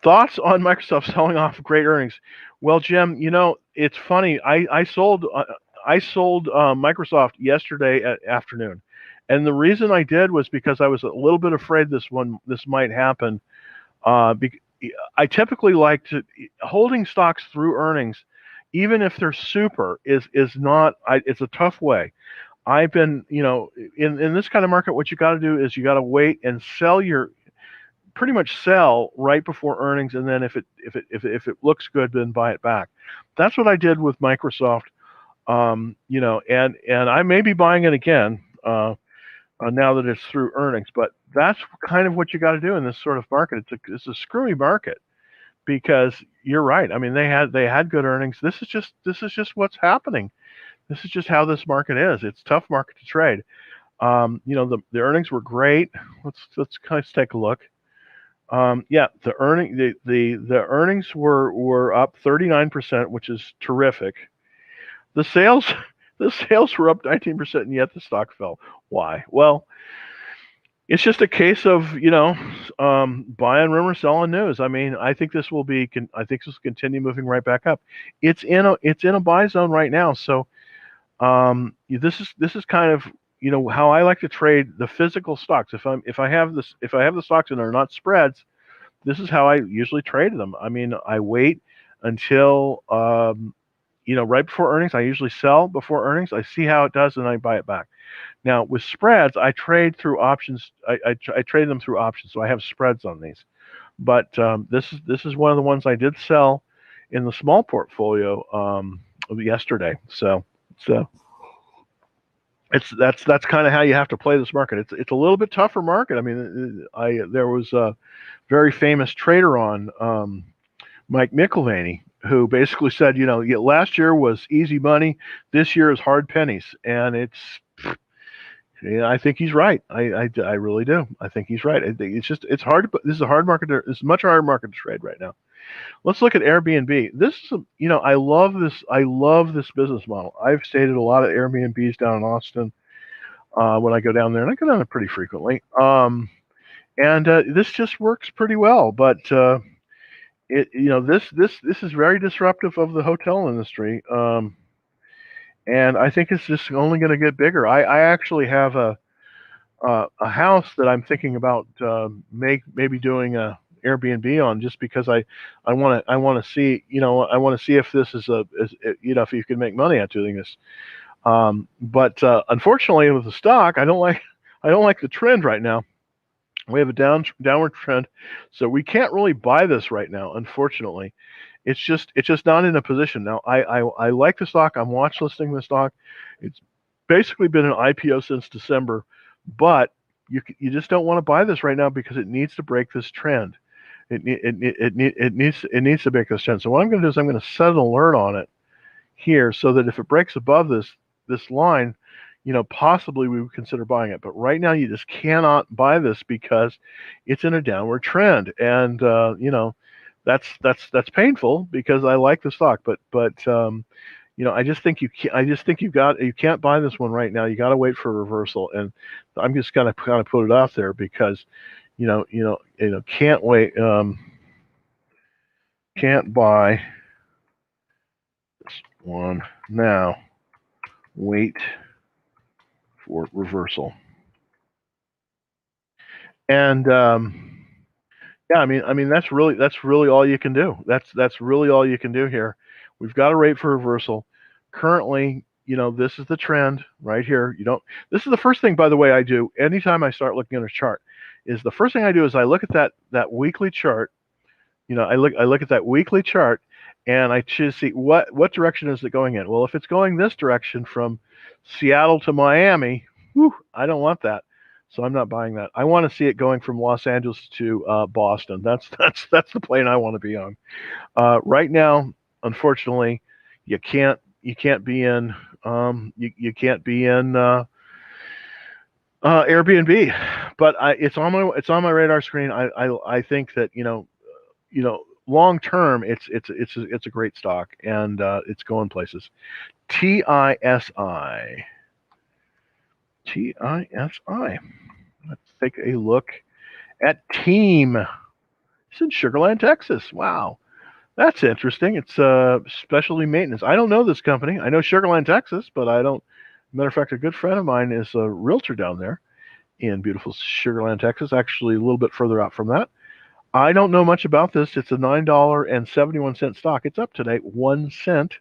thoughts on Microsoft selling off great earnings? Well, Jim, you know, it's funny. I sold Microsoft yesterday at afternoon, and the reason I did was because I was a little bit afraid this might happen. I typically like to holding stocks through earnings, even if they're super, is not. It's a tough way. I've been, you know, in this kind of market, what you got to do is you got to wait and pretty much sell right before earnings, and then if it looks good, then buy it back. That's what I did with Microsoft. You know, and I may be buying it again now that it's through earnings, but that's kind of what you got to do in this sort of market. It's a screwy market, because you're right. I mean, they had good earnings. This is just what's happening. This is just how this market is. It's a tough market to trade. You know, the earnings were great. Let's kind of take a look. Yeah, the earnings were up 39%, which is terrific. The sales were up 19%, and yet the stock fell. Why? Well, it's just a case of, you know, buying rumors, selling news. I mean, I think this will continue moving right back up. It's in a buy zone right now. So this is kind of, you know, how I like to trade the physical stocks. If I have the stocks and they're not spreads, this is how I usually trade them. I mean, I wait until you know, right before earnings. I usually sell before earnings. I see how it does, and I buy it back. Now with spreads, I trade through options. I trade them through options, so I have spreads on these. But this is one of the ones I did sell in the small portfolio yesterday. So that's kind of how you have to play this market. It's a little bit tougher market. I mean, there was a very famous trader on Mike McIlvaney, who basically said, you know, last year was easy money, this year is hard pennies, and Yeah, I think he's right. I really do. I think he's right. I think it's hard to. This is a hard market. This is a much harder market to trade right now. Let's look at Airbnb. This is, I love this. I love this business model. I've stayed at a lot of Airbnbs down in Austin when I go down there, and I go down there pretty frequently. And this just works pretty well. But this is very disruptive of the hotel industry. And I think it's just only going to get bigger. I actually have a house that I'm thinking about maybe doing a Airbnb on, just because I want to see, I want to see if this is if you can make money at doing this. But unfortunately, with the stock, I don't like the trend right now. We have a downward trend, so we can't really buy this right now. Unfortunately, it's just not in a position now. I like the stock. I'm watch listing the stock. It's basically been an IPO since December, but you just don't want to buy this right now because it needs to break this trend. It needs to break this trend. So what I'm going to do is I'm going to set an alert on it here, so that if it breaks above this line, possibly we would consider buying it. But right now, you just cannot buy this because it's in a downward trend, and that's painful because I like the stock. But I just think you can't buy this one right now. You got to wait for a reversal, and I'm just gonna kind of put it out there because can't wait, can't buy this one now. Wait for reversal. And yeah, I mean that's really all you can do. That's really all you can do here. We've got to wait for reversal. Currently, this is the trend right here. This is the first thing, by the way, I do anytime I start looking at a chart. Is the first thing I do is I look at that weekly chart. I look at that weekly chart, and I choose see what direction is it going in. Well, if it's going this direction from Seattle to Miami, I don't want that. So I'm not buying that. I want to see it going from Los Angeles to Boston. That's the plane I want to be on. Right now, unfortunately, you can't be in you can't be in Airbnb, but it's on my radar screen. I think that long term it's a great stock, and it's going places. TISI. Let's take a look at Team. It's in Sugar Land, Texas. Wow, that's interesting. It's specialty maintenance. I don't know this company. I know Sugar Land, Texas, but I don't. Matter of fact, a good friend of mine is a realtor down there in beautiful Sugar Land, Texas. Actually, a little bit further out from that. I don't know much about this. It's a $9.71 stock. It's up today 1 cent.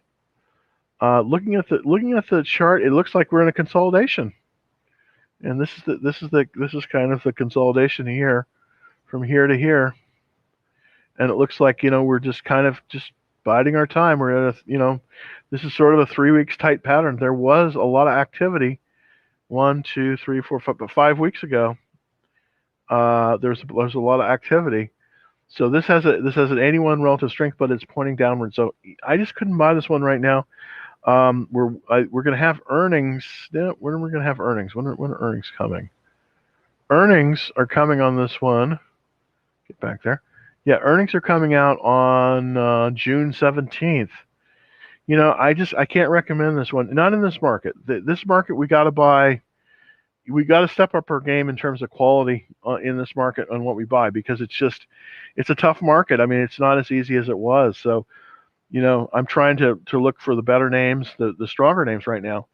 Looking at the chart, it looks like we're in a consolidation. And this is kind of the consolidation here, from here to here, and it looks like we're just kind of just biding our time. We're at this is sort of a 3 weeks tight pattern. There was a lot of activity 1, 2, 3, 4, 5 weeks ago. There's a lot of activity. So this has an 81 relative strength, but it's pointing downward. So I just couldn't buy this one right now. We're going to have earnings. When are we going to have earnings? When are earnings coming? Earnings are coming on this one. Get back there. Yeah, earnings are coming out on June 17th. I can't recommend this one. Not in this market. This market, we got to buy. We got to step up our game in terms of quality in this market on what we buy, because it's a tough market. I mean, it's not as easy as it was. So I'm trying to look for the better names, the stronger names right now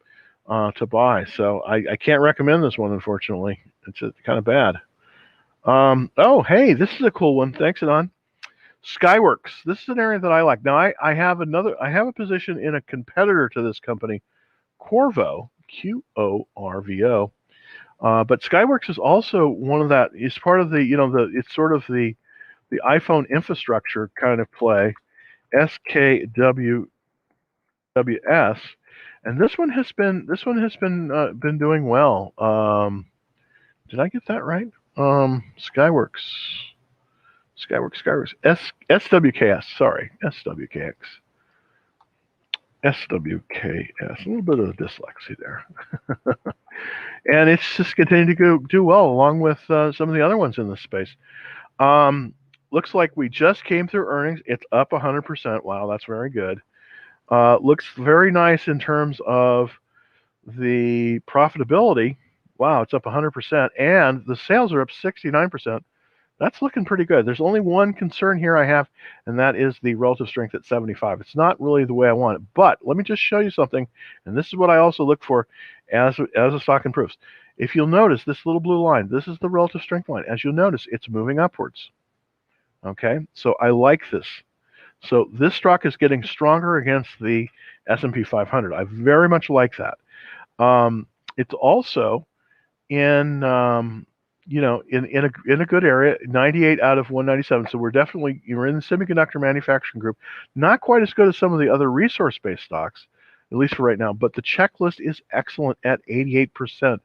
to buy. So I can't recommend this one, unfortunately. It's kind of bad. Oh, hey, this is a cool one. Thanks, Adon. Skyworks. This is an area that I like. Now, I have a position in a competitor to this company, Qorvo, Qorvo. But Skyworks is also one of that. It's part of it's sort of the iPhone infrastructure kind of play. SKWS, and this one has been doing well. Did I get that right? Skyworks, SWKS. Sorry, SWKX. SWKS, a little bit of dyslexia there. And it's just continuing to do well along with some of the other ones in this space. Looks like we just came through earnings. It's up 100%. Wow, that's very good. Looks very nice in terms of the profitability. Wow, it's up 100%. And the sales are up 69%. That's looking pretty good. There's only one concern here I have, and that is the relative strength at 75. It's not really the way I want it. But let me just show you something, and this is what I also look for as a stock improves. If you'll notice this little blue line, this is the relative strength line. As you'll notice, it's moving upwards. Okay, so I like this. So this stock is getting stronger against the S&P 500. I very much like that. It's also in in a good area, 98 out of 197. So you're in the semiconductor manufacturing group. Not quite as good as some of the other resource-based stocks, at least for right now. But the checklist is excellent at 88%.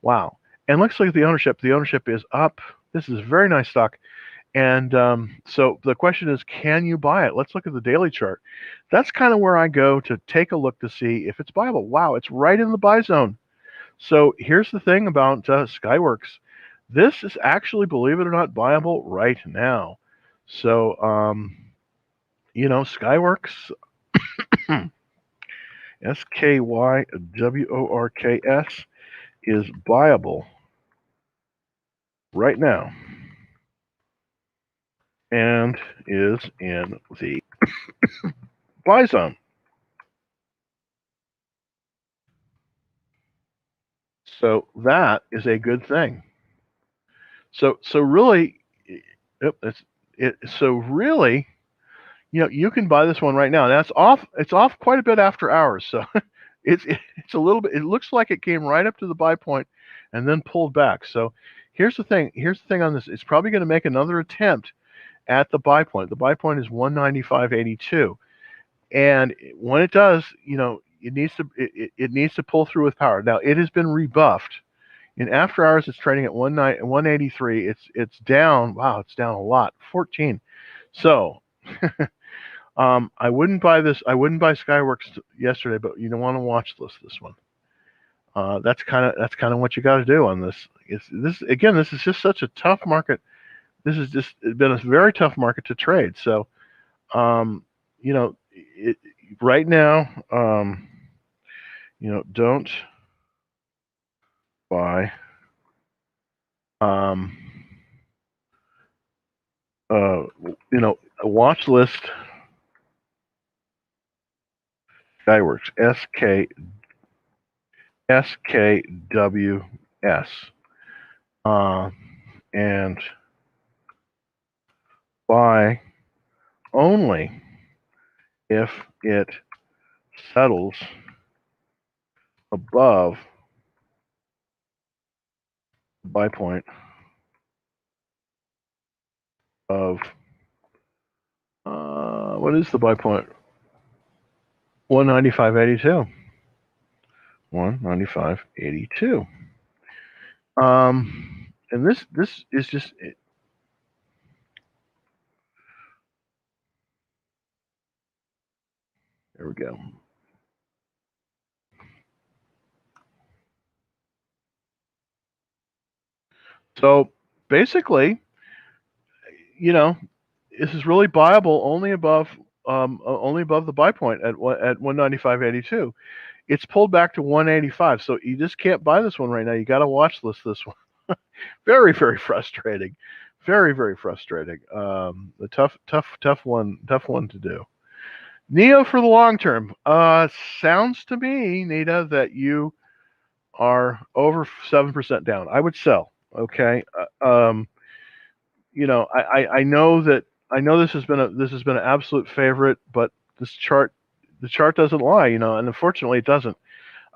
Wow! And looks like the ownership is up. This is a very nice stock. And so the question is, can you buy it? Let's look at the daily chart. That's kind of where I go to take a look to see if it's buyable. Wow, it's right in the buy zone. So here's the thing about Skyworks. This is actually, believe it or not, buyable right now. So, Skyworks, SKYWORKS, is buyable right now and is in the buy zone. So that is a good thing. So really, really, you can buy this one right now. That's off. It's off quite a bit after hours. So it's a little bit. It looks like it came right up to the buy point and then pulled back. So here's the thing. Here's the thing on this. It's probably going to make another attempt at the buy point. The buy point is 195.82, and when it does, it needs to pull through with power. Now it has been rebuffed. In after hours, it's trading at 183. It's down. Wow, it's down a lot. 14. So I wouldn't buy this. I wouldn't buy Skyworks yesterday, but you don't want to watch this one. That's kind of what you got to do on this. This is just such a tough market. This has just been a very tough market to trade. So, right now, don't buy. A watch list. Skyworks, SKWS, and buy only if it settles above the buy point of what is the buy point? 195.82. 195.82. And this is just there we go. So basically, this is really buyable only above the buy point at 195.82. It's pulled back to 185, so you just can't buy this one right now. You got to watch list this one. Very, very frustrating. Very, very frustrating. A tough one to do. Neo for the long term. Sounds to me, Nita, that you are over 7% down. I would sell. Okay. I know this has been an absolute favorite, but the chart doesn't lie, and unfortunately it doesn't.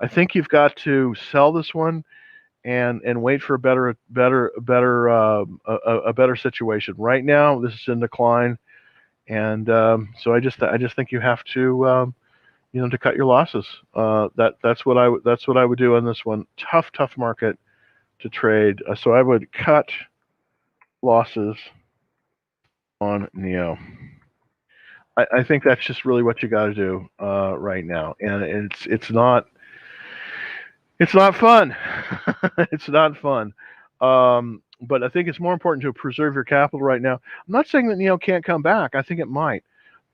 I think you've got to sell this one and wait for a better situation. Right now, this is in decline, and so I just think you have to to cut your losses. That's what I would do on this one. Tough market to trade. So I would cut losses on Neo. I think that's just really what you got to do right now, and it's not fun. It's not fun. But I think it's more important to preserve your capital right now. I'm not saying that can't come back. I think it might,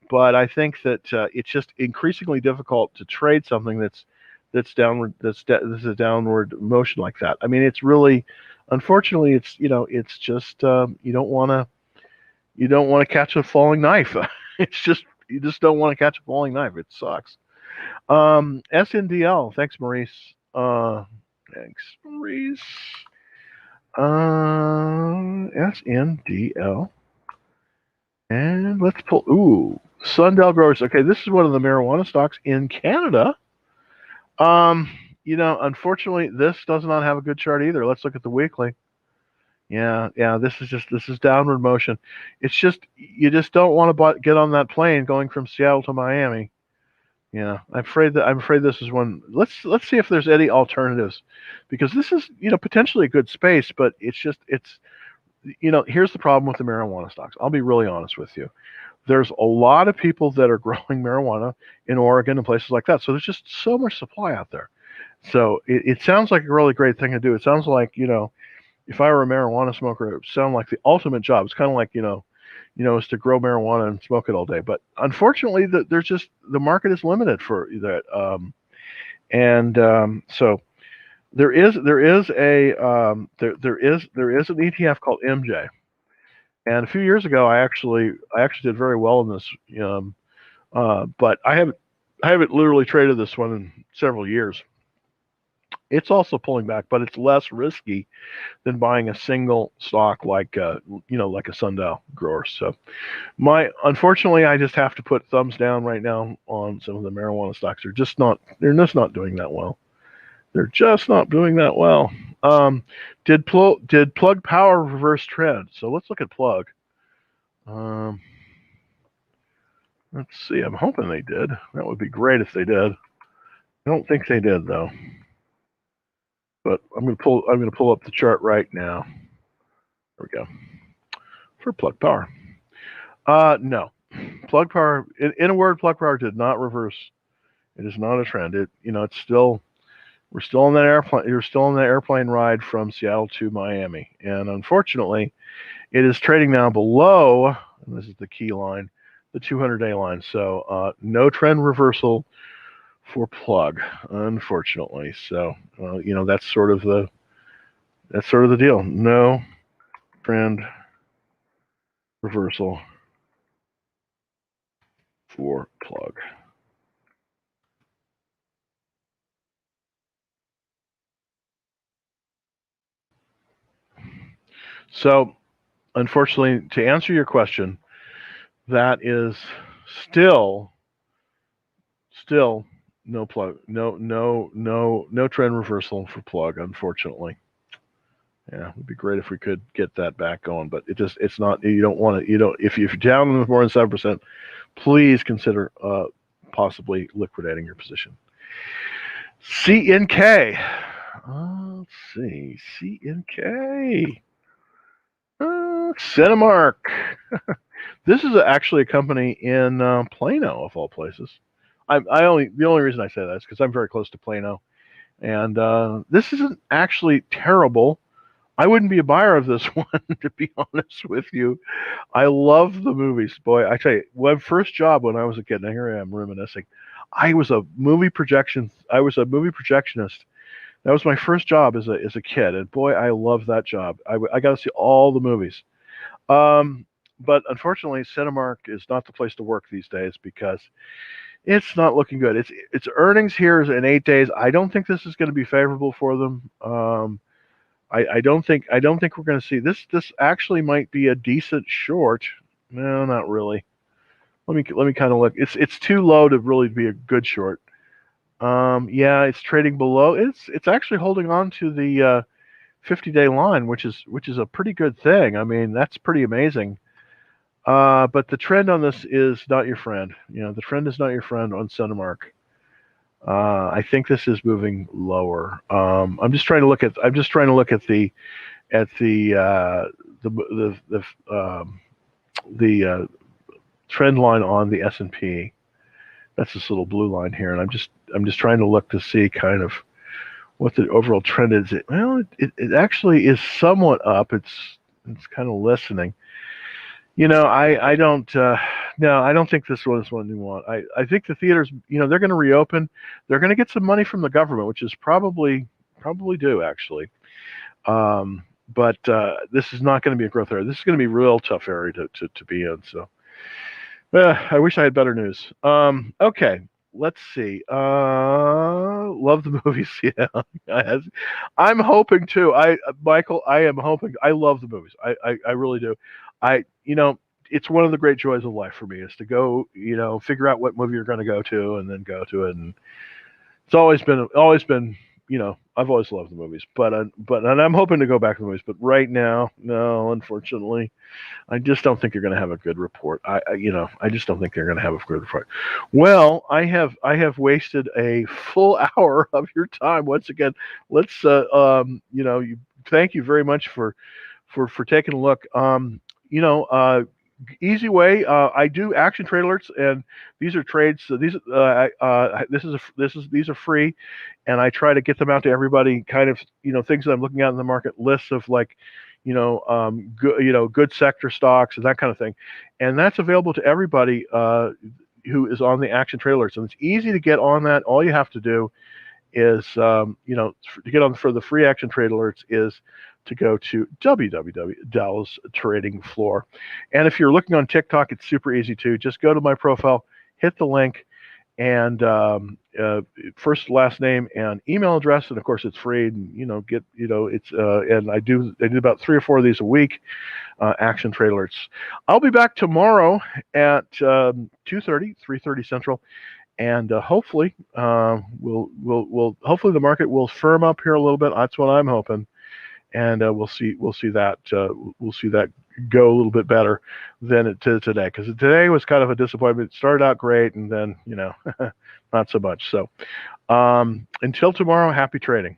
but I think that it's just increasingly difficult to trade something that's downward this is a downward motion like that. I mean, it's really, unfortunately, it's just you don't want to catch a falling knife. It's just you just don't want to catch a falling knife. It sucks. SNDL. Thanks, Maurice. Thanks, Maurice. SNDL. And let's pull. Ooh, Sundell Growers. Okay, this is one of the marijuana stocks in Canada. Um, unfortunately, this does not have a good chart either. Let's look at the weekly. Yeah. This is downward motion. It's just you just don't want to get on that plane going from Seattle to Miami. Yeah, I'm afraid this is one. Let's see if there's any alternatives, because this is potentially a good space, but it's here's the problem with the marijuana stocks. I'll be really honest with you. There's a lot of people that are growing marijuana in Oregon and places like that, so there's just so much supply out there. So it sounds like a really great thing to do. It sounds like if I were a marijuana smoker, it would sound like the ultimate job. It's kind of like is to grow marijuana and smoke it all day. But unfortunately, there's just the market is limited for that, so there is an ETF called MJ, and a few years ago I actually did very well in this, but I haven't literally traded this one in several years. It's also pulling back, but it's less risky than buying a single stock like like a Sundial grower. So unfortunately, I just have to put thumbs down right now on some of the marijuana stocks. They're just not doing that well. They're just not doing that well. Did Plug Power reverse trend? So let's look at Plug. Let's see. I'm hoping they did. That would be great if they did. I don't think they did though. But I'm going to pull up the chart right now. There we go. For Plug Power. No. Plug Power, in a word, Plug Power did not reverse. It is not a trend. It's still, we're still on that airplane. You're still on the airplane ride from Seattle to Miami, and unfortunately, it is trading now below. And this is the key line, the 200-day line. So no trend reversal for Plug, unfortunately. So that's sort of the deal. No trend reversal for Plug. So, unfortunately, to answer your question, that is still no Plug, no trend reversal for Plug, unfortunately. Yeah, it would be great if we could get that back going, but it's not. You don't want to. If you're down more than 7%, please consider possibly liquidating your position. CNK. Let's see. CNK. Cinemark. This is actually a company in Plano, of all places. The only reason I say that is because I'm very close to Plano, and this isn't actually terrible. I wouldn't be a buyer of this one, to be honest with you. I love the movies, boy. I tell you, my first job when I was a kid. Now here I am reminiscing. I was a movie projectionist. That was my first job as a kid, and boy, I loved that job. I got to see all the movies. But unfortunately, Cinemark is not the place to work these days because it's not looking good. Its earnings here is in 8 days. I don't think this is going to be favorable for them. I don't think we're going to see this. This actually might be a decent short. No, not really. Let me kind of look. It's too low to really be a good short. Yeah, it's trading below. It's actually holding on to the 50-day line, which is a pretty good thing. I mean, that's pretty amazing. But the trend on this is not your friend. The trend is not your friend on Cinemark. I think this is moving lower. I'm just trying to look at the trend line on the S&P. That's this little blue line here, and I'm just trying to look to see kind of what the overall trend is. It actually is somewhat up. It's kind of listening. I don't no, I don't think this one is one you want. I think the theaters, they're going to reopen. They're going to get some money from the government, which is probably due actually. But this is not going to be a growth area. This is going to be a real tough area to be in. So I wish I had better news. Okay, let's see. Love the movies. Yeah, I'm hoping too. Michael, I am hoping. I love the movies. I really do. It's one of the great joys of life for me is to go, figure out what movie you're going to go to and then go to it. And it's always been, I've always loved the movies, and I'm hoping to go back to the movies. But right now, no, unfortunately, I just don't think you're going to have a good report. I just don't think they're going to have a good report. Well, I have wasted a full hour of your time once again. Let's, thank you very much for taking a look. Easy way. I do action trade alerts, and these are trades. So these these are free, and I try to get them out to everybody. Kind of things that I'm looking at in the market, lists of like good sector stocks and that kind of thing, and that's available to everybody who is on the action trade alerts. And it's easy to get on that. All you have to do is to get on for the free action trade alerts is to go to www.Dow's Trading Floor. And if you're looking on TikTok, it's super easy too. Just go to my profile, hit the link, and first, last name, and email address, and of course it's free. And it's and I do about 3 or 4 of these a week, action trade alerts. I'll be back tomorrow at 2:30, 3:30 Central. And hopefully, we'll hopefully the market will firm up here a little bit. That's what I'm hoping, and we'll see that go a little bit better than it did today. Because today was kind of a disappointment. It started out great, and then not so much. So until tomorrow, happy trading.